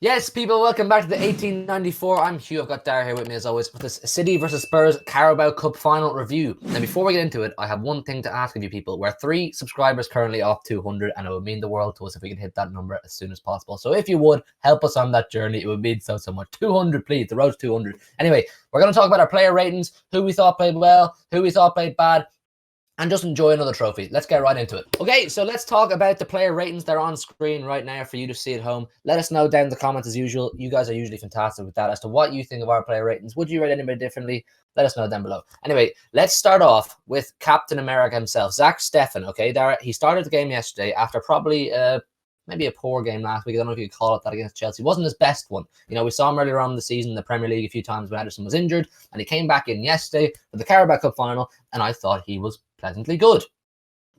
Yes, people, welcome back to the 1894. I'm Hugh. I've got Dara here with me as always with this City versus Spurs Carabao Cup Final review. Now, before we get into it, I have one thing to ask of you people. We're 3 subscribers currently off 200, and it would mean the world to us if we could hit that number as soon as possible. So if you would help us on that journey, it would mean so much. 200, please. The road to 200. Anyway, we're going to talk about our player ratings, who we thought played well, who we thought played bad, and just enjoy another trophy. Let's get right into it. Okay, so let's talk about the player ratings. They're on screen right now for you to see at home. Let us know down in the comments as usual. You guys are usually fantastic with that as to what you think of our player ratings. Would you rate anybody differently? Let us know down below. Anyway, let's start off with Captain America himself, Zach Steffen. Okay, he started the game yesterday after probably maybe a poor game last week. I don't know if you could call it that against Chelsea. It wasn't his best one. You know, we saw him earlier on in the season in the Premier League a few times when Ederson was injured, and he came back in yesterday for the Carabao Cup Final, and I thought he was pleasantly good.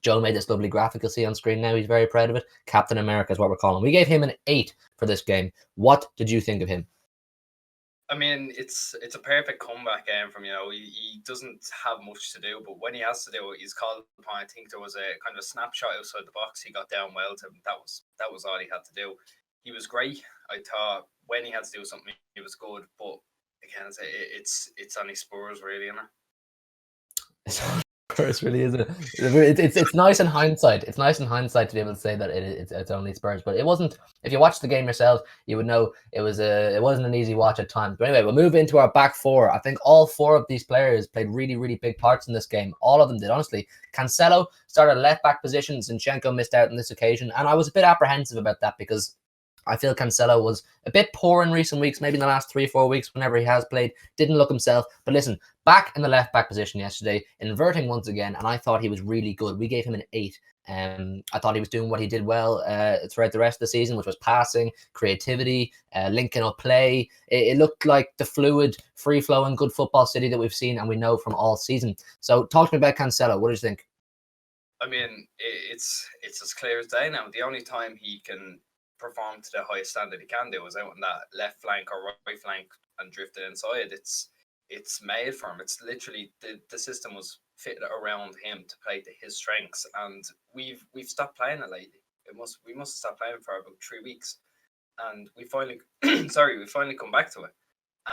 Joe made this lovely graphic you'll see on screen now. He's very proud of it. Captain America is what we're calling him. We gave him an 8 for this game. What did you think of him? I mean, it's a perfect comeback game from, he doesn't have much to do, but when he has to do it, he's called upon. I think there was a kind of a snapshot outside the box. He got down well to him. That was all he had to do. He was great. I thought when he had to do something, he was good. But again, it's only Spurs really, isn't it? Spurs really is it's nice in hindsight. It's nice in hindsight to be able to say that it's only Spurs, but it wasn't. If you watched the game yourself, you would know it wasn't an easy watch at times. But anyway, we'll move into our back four. I think all 4 of these players played really, really big parts in this game. All of them did, honestly. Cancelo started left back position. Zinchenko missed out on this occasion, and I was a bit apprehensive about that because I feel Cancelo was a bit poor in recent weeks, maybe in the last 3-4 weeks, whenever he has played. Didn't look himself. But listen, back in the left-back position yesterday, inverting once again, and I thought he was really good. We gave him an 8. I thought he was doing what he did well throughout the rest of the season, which was passing, creativity, linking up play. It looked like the fluid, free-flowing, good football City that we've seen and we know from all season. So talk to me about Cancelo. What did you think? I mean, it's as clear as day now. The only time he can perform to the highest standard he can do is out on that left flank or right flank and drift it inside. It's made for him. It's literally the system was fitted around him to play to his strengths, and we've stopped playing it lately. We must stop playing for about 3 weeks, and we finally we finally come back to it.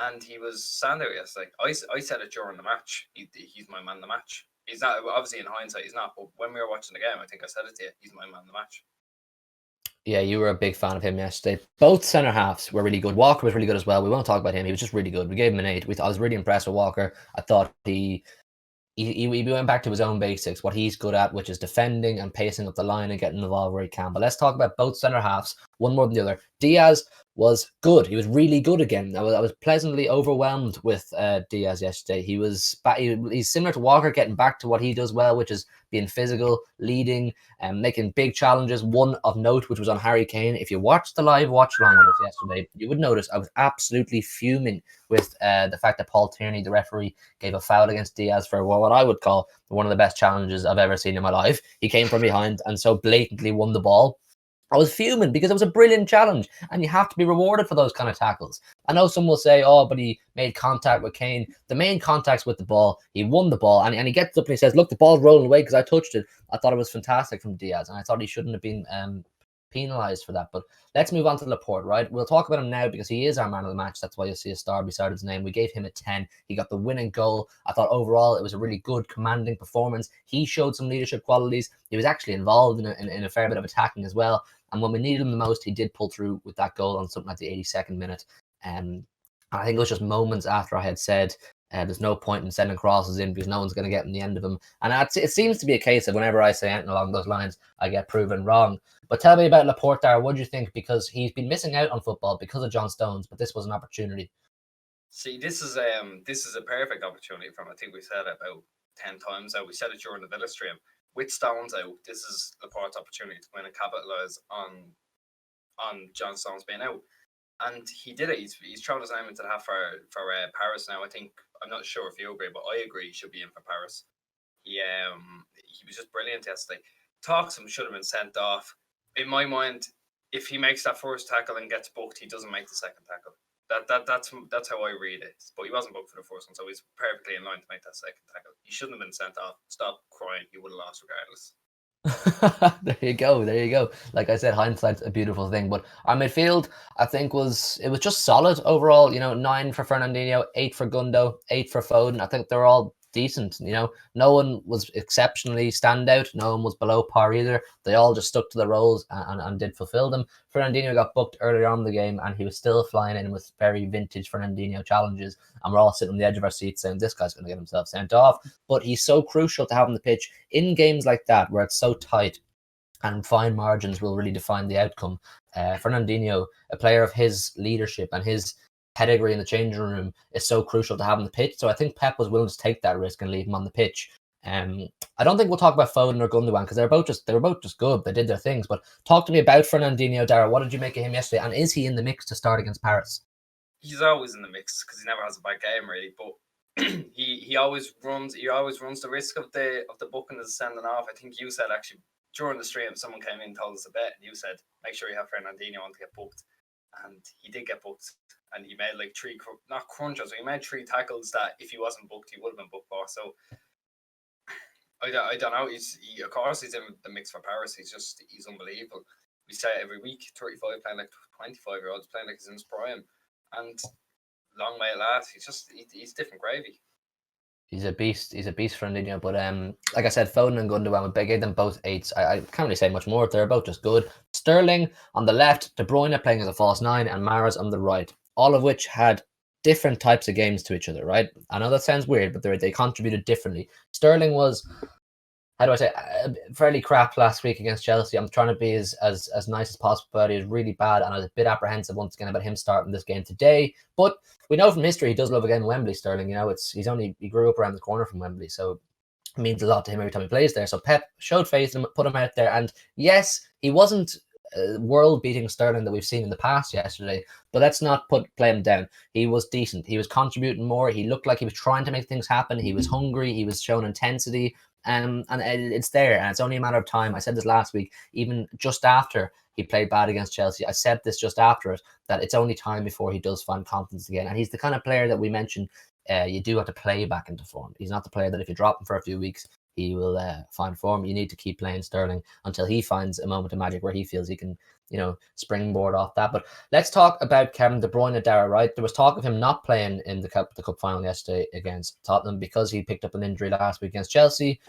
And he was standout yesterday. I said it during the match. He's my man of the match. He's not, obviously in hindsight he's not, but when we were watching the game, I think I said it to you. He's my man of the match. Yeah, you were a big fan of him yesterday. Both centre halves were really good. Walker was really good as well. We won't talk about him. He was just really good. We gave him an 8. I was really impressed with Walker. I thought he went back to his own basics, what he's good at, which is defending and pacing up the line and getting the ball where he can. But let's talk about both centre halves, one more than the other. Diaz was good. He was really good again. I was pleasantly overwhelmed with Diaz yesterday. He's similar to Walker, getting back to what he does well, which is being physical, leading, and making big challenges. One of note, which was on Harry Kane. If you watched the live watch along with us yesterday, you would notice I was absolutely fuming with the fact that Paul Tierney, the referee, gave a foul against Diaz for what I would call one of the best challenges I've ever seen in my life. He came from behind and so blatantly won the ball. I was fuming because it was a brilliant challenge and you have to be rewarded for those kind of tackles. I know some will say, oh, but he made contact with Kane. The main contact's with the ball. He won the ball and he gets up and he says, look, the ball's rolling away because I touched it. I thought it was fantastic from Diaz and I thought he shouldn't have been penalised for that. But let's move on to Laporte, right? We'll talk about him now because he is our man of the match. That's why you'll see a star beside his name. We gave him a 10. He got the winning goal. I thought overall it was a really good, commanding performance. He showed some leadership qualities. He was actually involved in a fair bit of attacking as well. And when we needed him the most, he did pull through with that goal on something like the 82nd minute. I think it was just moments after I had said there's no point in sending crosses in because no one's going to get in the end of them. And it seems to be a case of whenever I say anything along those lines, I get proven wrong. But tell me about Laporte, Dara. What do you think? Because he's been missing out on football because of John Stones, but this was an opportunity. See, this is a perfect opportunity for him. I think we said it about 10 times out. We said it during the Villa stream. With Stones out, this is Laporte's opportunity to win and capitalise on John Stones being out. And he did it. He's thrown his name into the hat for Paris now. I'm not sure if you agree, but I agree he should be in for Paris. He was just brilliant yesterday. Toxum should have been sent off. In my mind, if he makes that first tackle and gets booked, he doesn't make the second tackle. That's how I read it. But he wasn't booked for the first one, so he's perfectly in line to make that second tackle. He shouldn't have been sent off. Stop crying. He would have lost regardless. There you go. There you go. Like I said, hindsight's a beautiful thing. But our midfield, I think, was just solid overall. 9 for Fernandinho, 8 for Gundo, 8 for Foden. I think they're all decent. No one was exceptionally standout. No one was below par either. They all just stuck to their roles and did fulfill them. Fernandinho got booked earlier on in the game, and he was still flying in with very vintage Fernandinho challenges. And we're all sitting on the edge of our seats saying, this guy's going to get himself sent off. But he's so crucial to have on the pitch in games like that where it's so tight and fine margins will really define the outcome. Fernandinho, a player of his leadership and his pedigree in the changing room, is so crucial to have on the pitch. So I think Pep was willing to take that risk and leave him on the pitch. I don't think we'll talk about Foden or Gundogan because they were both just good. They did their things. But talk to me about Fernandinho, Dara. What did you make of him yesterday? And is he in the mix to start against Paris? He's always in the mix because he never has a bad game really, but he always runs the risk of the booking as sending off. I think you said actually during the stream someone came in and told us a bet and you said make sure you have Fernandinho on to get booked, and he did get booked and he made like not crunches, he made 3 tackles that if he wasn't booked he would have been booked for. So I don't know. Of course he's in the mix for Paris. He's unbelievable. We say it every week. 35 playing like 25-year-olds playing like he's in his prime, and long may it last. He's different gravy. He's a beast. He's a beast, Fernandinho. But like I said, Foden and Gundogan, we gave them both 8s. I can't really say much more. They're both just good. Sterling on the left, De Bruyne playing as a false 9, and Mahrez on the right. All of which had different types of games to each other, right? I know that sounds weird, but they contributed differently. Sterling was, how do I say, fairly crap last week against Chelsea. I'm trying to be as nice as possible, but he was really bad, and I was a bit apprehensive once again about him starting this game today. But we know from history he does love a game in Wembley, Sterling. He grew up around the corner from Wembley, so it means a lot to him every time he plays there. So Pep showed faith in him, put him out there, and yes, he wasn't world-beating Sterling that we've seen in the past yesterday, but let's not play him down. He was decent. He was contributing more. He looked like he was trying to make things happen. He was hungry. He was showing intensity. And it's there, and it's only a matter of time. I said this last week, even just after he played bad against Chelsea. I said this just after it, that it's only time before he does find confidence again. And he's the kind of player that we mentioned, you do have to play back into form. He's not the player that if you drop him for a few weeks, he will find form. You need to keep playing Sterling until he finds a moment of magic where he feels he can, springboard off that. But let's talk about Kevin De Bruyne, Dara, right? There was talk of him not playing in the cup final yesterday against Tottenham because he picked up an injury last week against Chelsea.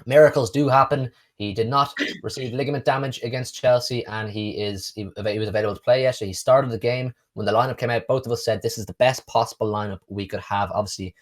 Miracles do happen. He did not receive ligament damage against Chelsea, and he was available to play yesterday. He started the game. When the lineup came out, both of us said this is the best possible lineup we could have. Obviously,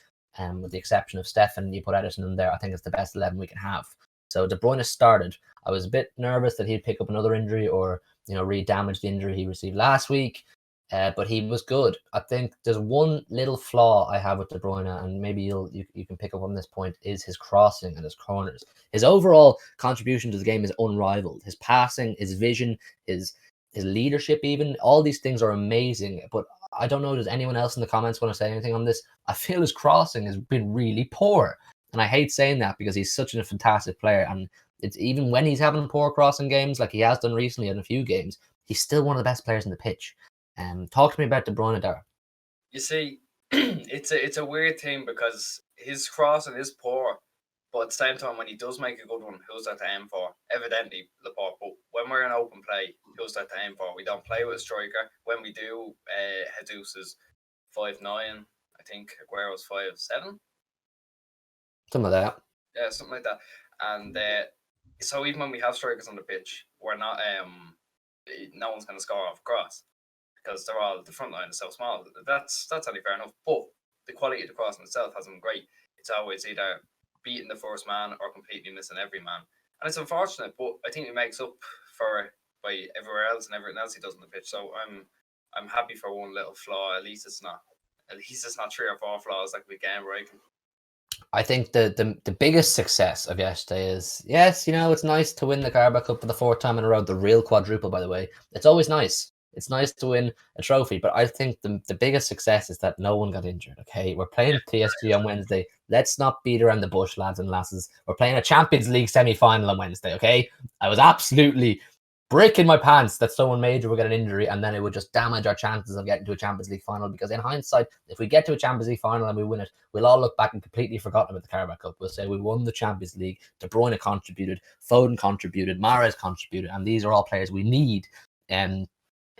with the exception of Stefan, you put Edison in there. I think it's the best 11 we can have. So De Bruyne started. I was a bit nervous that he'd pick up another injury or re-damage the injury he received last week. But he was good. I think there's one little flaw I have with De Bruyne, and maybe you can pick up on this point, is his crossing and his corners. His overall contribution to the game is unrivaled. His passing, his vision, his leadership even, all these things are amazing. But I don't know, does anyone else in the comments want to say anything on this? I feel his crossing has been really poor. And I hate saying that because he's such a fantastic player. And it's even when he's having poor crossing games, like he has done recently in a few games, he's still one of the best players in the pitch. Talk to me about De Bruyne, Dara. You see, it's a weird thing because his crossing is poor, but at the same time, when he does make a good one, who's that to aim for? Evidently, Laporte. But when we're in open play, who's that to aim for? We don't play with a striker. When we do, Jesus is 5'9". I think Aguero's 5'7". Something like that. Yeah, something like that. And so even when we have strikers on the pitch, we're not. No one's going to score off cross because the front line is so small. That's only fair enough. But the quality of the crossing itself hasn't been great. It's always either beating the first man or completely missing every man. And it's unfortunate, but I think it makes up by everywhere else and everything else he does on the pitch. So I'm happy for one little flaw. At least it's not 3 or 4 flaws like we game breaking. I think the biggest success of yesterday is, yes, it's nice to win the Carabao Cup for the 4th time in a row, the real quadruple, by the way. It's always nice. It's nice to win a trophy, but I think the biggest success is that no one got injured, okay? We're playing PSG on Wednesday. Let's not beat around the bush, lads and lasses. We're playing a Champions League semi-final on Wednesday, okay? I was absolutely breaking my pants that someone major will get an injury and then it would just damage our chances of getting to a Champions League final. Because in hindsight, if we get to a Champions League final and we win it, we'll all look back and completely forgotten about the Carabao Cup. We'll say we won the Champions League. De Bruyne contributed, Foden contributed, Mahrez contributed, and these are all players we need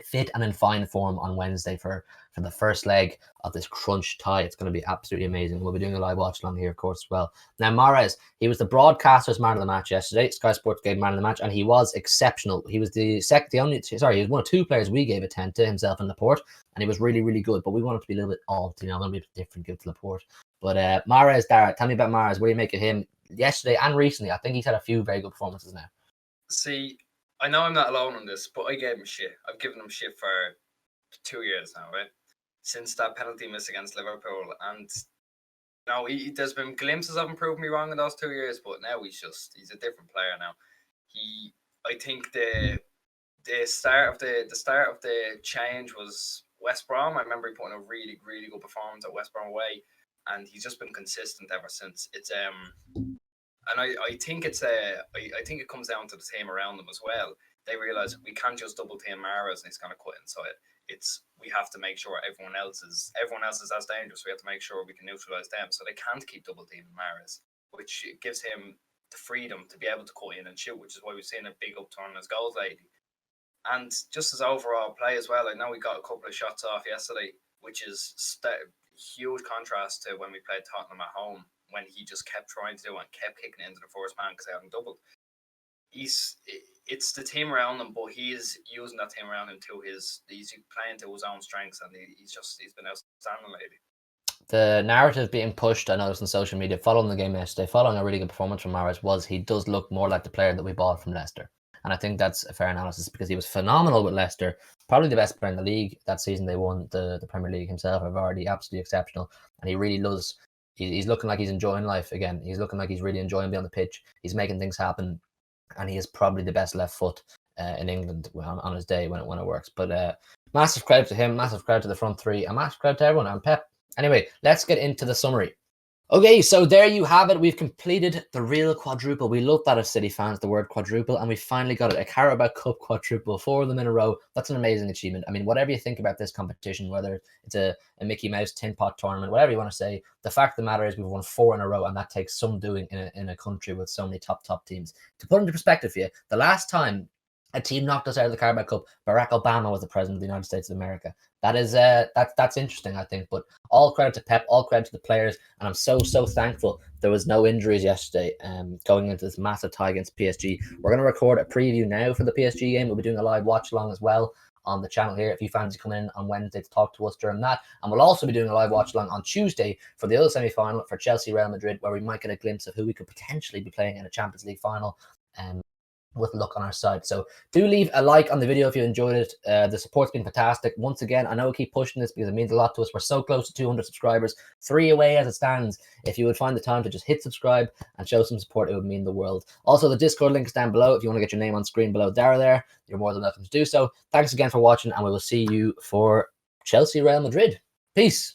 fit and in fine form on Wednesday for the first leg of this crunch tie. It's going to be absolutely amazing. We'll be doing a live watch along here, of course, as well. Now, Mahrez, he was the broadcaster's man of the match yesterday. Sky Sports gave man of the match, and he was exceptional. He was he was one of two players we gave a 10 to, himself and Laporte, and he was really, really good. But we wanted to be a little bit alt, a little bit different, give to Laporte. But Mahrez, Dara, tell me about Mahrez. What do you make of him yesterday and recently? I think he's had a few very good performances now. See, I know I'm not alone on this, but I gave him shit. I've given him shit for 2 years now, right? Since that penalty miss against Liverpool. And now there's been glimpses of him proving me wrong in those 2 years, but now he's a different player now. I think the start of the change was West Brom. I remember he put in a really, really good performance at West Brom away, and he's just been consistent ever since. And I think I think it comes down to the team around them as well. They realize we can't just double team Mahrez and he's going to quit inside. We have to make sure everyone else is as dangerous. We have to make sure we can neutralize them, so they can't keep double teaming Mahrez, which gives him the freedom to be able to cut in and shoot, which is why we've seen a big upturn in his goals lately. And just as overall play as well, I know we got a couple of shots off yesterday, which is huge contrast to when we played Tottenham at home, when he just kept trying to do it and kept kicking it into the first man because they haven't doubled. It's the team around him, but he's using that team around him he's playing to his own strengths, and he's been outstanding lately. The narrative being pushed, I noticed on social media, following the game yesterday, following a really good performance from Mahrez, was he does look more like the player that we bought from Leicester. And I think that's a fair analysis because he was phenomenal with Leicester, probably the best player in the league that season. They won the Premier League himself, already absolutely exceptional. And he really does. He's looking like he's enjoying life again. He's looking like he's really enjoying being on the pitch. He's making things happen. And he is probably the best left foot in England on his day when it works. But massive credit to him, massive credit to the front three, and massive credit to everyone and Pep. Anyway, let's get into the summary. Okay, so there you have it. We've completed the real quadruple. We love that as City fans, the word quadruple, and we finally got it. A Carabao Cup quadruple, 4 of them in a row. That's an amazing achievement. I mean, whatever you think about this competition, whether it's a Mickey Mouse tin pot tournament, whatever you want to say, the fact of the matter is we've won 4 in a row, and that takes some doing in a country with so many top teams. To put into perspective for you, the last time a team knocked us out of the Carabao Cup, Barack Obama was the president of the United States of America. That is that's interesting, I think. But all credit to Pep, all credit to the players, and I'm so thankful there was no injuries yesterday. Going into this massive tie against PSG, we're going to record a preview now for the PSG game. We'll be doing a live watch along as well on the channel here. If you fancy coming in on Wednesday to talk to us during that, and we'll also be doing a live watch along on Tuesday for the other semi-final for Chelsea Real Madrid, where we might get a glimpse of who we could potentially be playing in a Champions League final. With luck on our side. So do leave a like on the video if you enjoyed it. The support's been fantastic. Once again, I know we keep pushing this because it means a lot to us. We're so close to 200 subscribers, 3 away as it stands. If you would find the time to just hit subscribe and show some support, it would mean the world. Also, the Discord link is down below. If you want to get your name on screen below Dara there, you're more than welcome to do so. Thanks again for watching, and we will see you for Chelsea Real Madrid. Peace.